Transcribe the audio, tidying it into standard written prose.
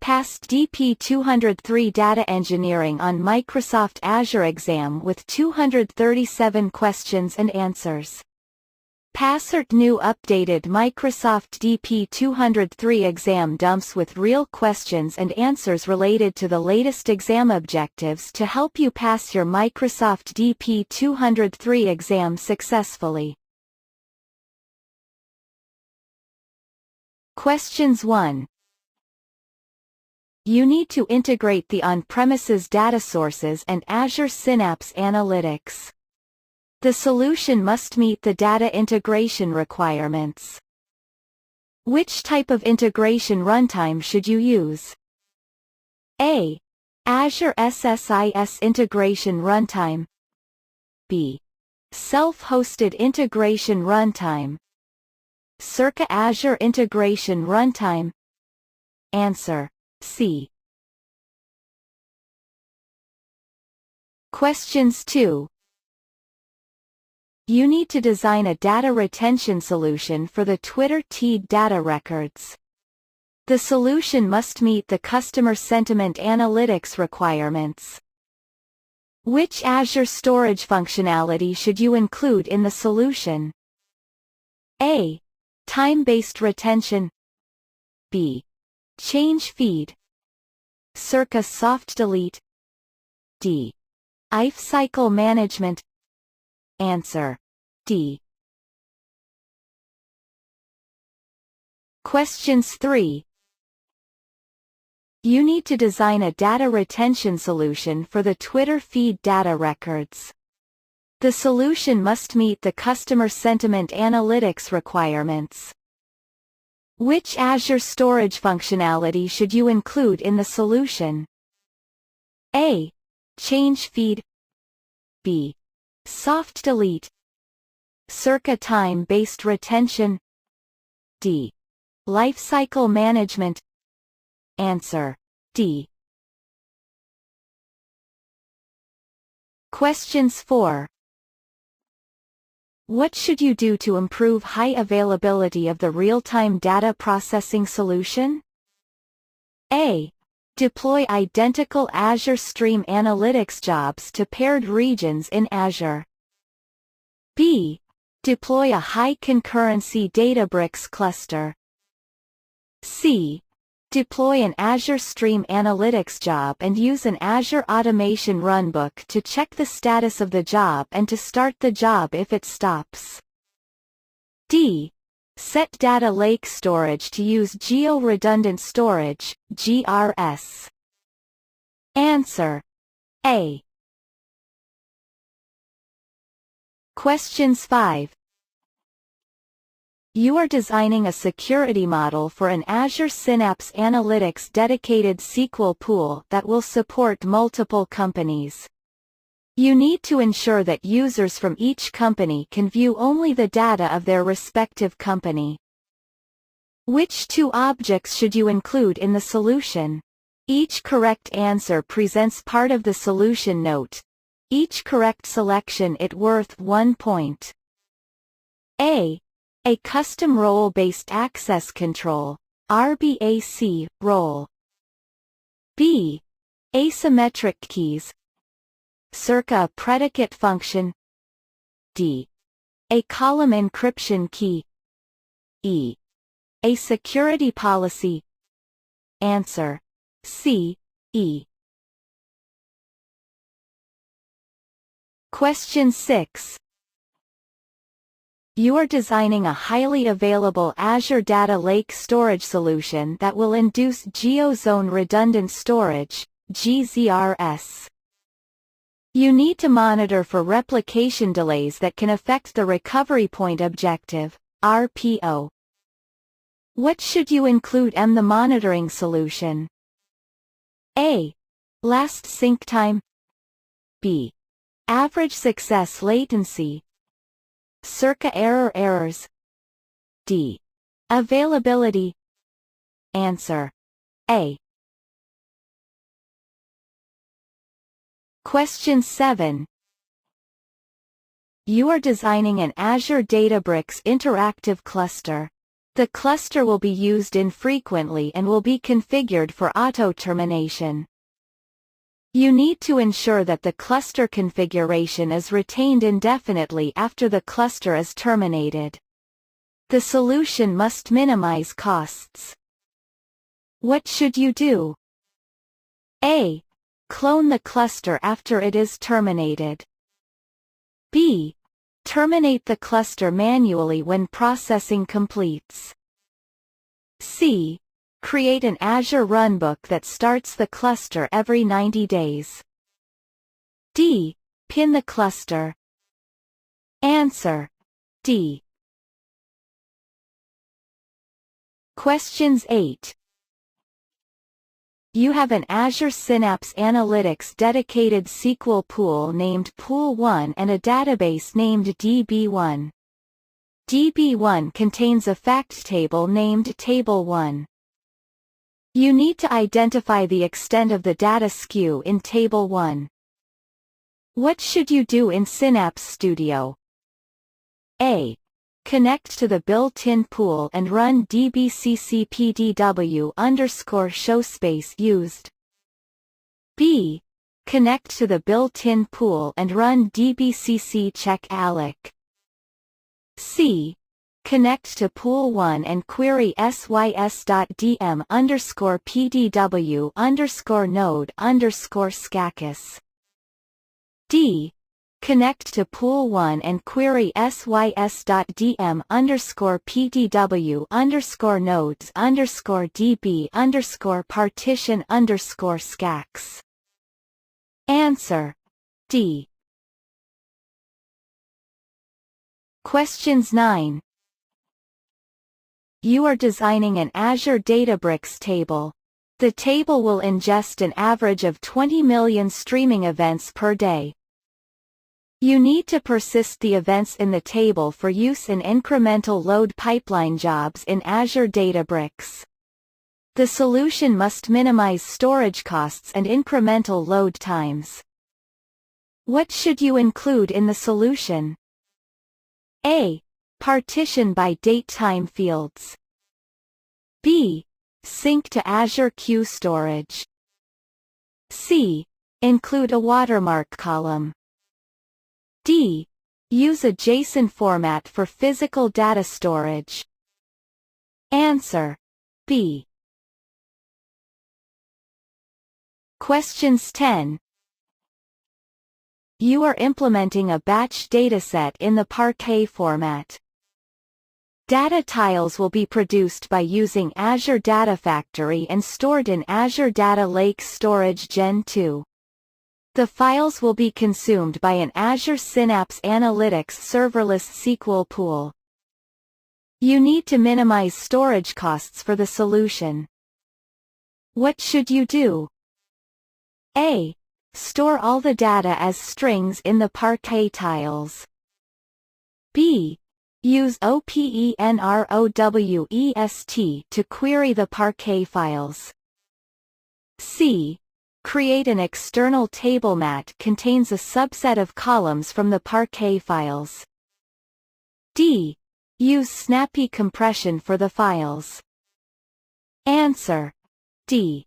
Passed DP-203 Data Engineering on Microsoft Azure exam with 237 questions and answers. Passcert new updated Microsoft DP-203 exam dumps with real questions and answers related to the latest exam objectives to help you pass your Microsoft DP-203 exam successfully. Questions 1. You need to integrate the on-premises data sources and Azure Synapse Analytics. The solution must meet the data integration requirements. Which type of integration runtime should you use? A. Azure SSIS Integration Runtime. B. Self-hosted Integration Runtime. Circa Azure Integration Runtime. Answer: C. Questions 2. You need to design a data retention solution for the Twitter feed data records. The solution must meet the customer sentiment analytics requirements. Which Azure storage functionality should you include in the solution? A. Time-based retention. B. Change feed. Circa soft delete. D. Lifecycle management. Answer: D. Questions 3. You need to design a data retention solution for the Twitter feed data records. The solution must meet the customer sentiment analytics requirements. Which Azure storage functionality should you include in the solution? A. Change feed. B. Soft delete. Circa time-based retention. D. Lifecycle management. Answer: D. Questions 4. What should you do to improve high availability of the real-time data processing solution? A. Deploy identical Azure Stream Analytics jobs to paired regions in Azure. B. Deploy a high concurrency Databricks cluster. C. Deploy an Azure Stream Analytics job and use an Azure Automation Runbook to check the status of the job and to start the job if it stops. D. Set data lake storage to use geo-redundant storage, GRS. Answer: A. Questions 5. You are designing a security model for an Azure Synapse Analytics dedicated SQL pool that will support multiple companies. You need to ensure that users from each company can view only the data of their respective company. Which two objects should you include in the solution? Each correct answer presents part of the solution note. Each correct selection is worth 1 point. A. A custom role-based access control, RBAC, role. B. Asymmetric keys. Circa a predicate function. D. A column encryption key. E. A security policy. Answer: C. E. Question 6. You are designing a highly available Azure Data Lake storage solution that will induce GeoZone redundant storage, GZRS. You need to monitor for replication delays that can affect the recovery point objective, RPO. What should you include in the monitoring solution? A. Last sync time. B. Average success latency. Circa errors. D. Availability. Answer: A. Question 7. You are designing an Azure Databricks interactive cluster. The cluster will be used infrequently and will be configured for auto-termination. You need to ensure that the cluster configuration is retained indefinitely after the cluster is terminated. The solution must minimize costs. What should you do? A. Clone the cluster after it is terminated. B. Terminate the cluster manually when processing completes. C. Create an Azure runbook that starts the cluster every 90 days. D. Pin the cluster. Answer: D. Questions 8. You have an Azure Synapse Analytics dedicated SQL pool named Pool 1 and a database named DB1. DB1 contains a fact table named Table 1. You need to identify the extent of the data skew in Table 1. What should you do in Synapse Studio? A. Connect to the built-in pool and run dbccpdw_showspace used. B. Connect to the built-in pool and run dbcc check alloc. C. Connect to pool 1 and query sys.dm_pdw_node_scacus. D. Connect to pool 1 and query sys.dm_pdw_nodes_db_partition_scacs. Answer: D. Questions 9. You are designing an Azure Databricks table. The table will ingest an average of 20 million streaming events per day. You need to persist the events in the table for use in incremental load pipeline jobs in Azure Databricks. The solution must minimize storage costs and incremental load times. What should you include in the solution? A. Partition by date-time fields. B. Sync to Azure Queue Storage. C. Include a watermark column. D. Use a JSON format for physical data storage. Answer: B. Questions 10. You are implementing a batch dataset in the Parquet format. Data tiles will be produced by using Azure Data Factory and stored in Azure Data Lake Storage Gen 2. The files will be consumed by an Azure Synapse Analytics serverless SQL pool. You need to minimize storage costs for the solution. What should you do? A. Store all the data as strings in the Parquet tiles. B. Use OPENROWEST to query the Parquet files. C. Create an external table mat contains a subset of columns from the Parquet files. D. Use snappy compression for the files. Answer: D.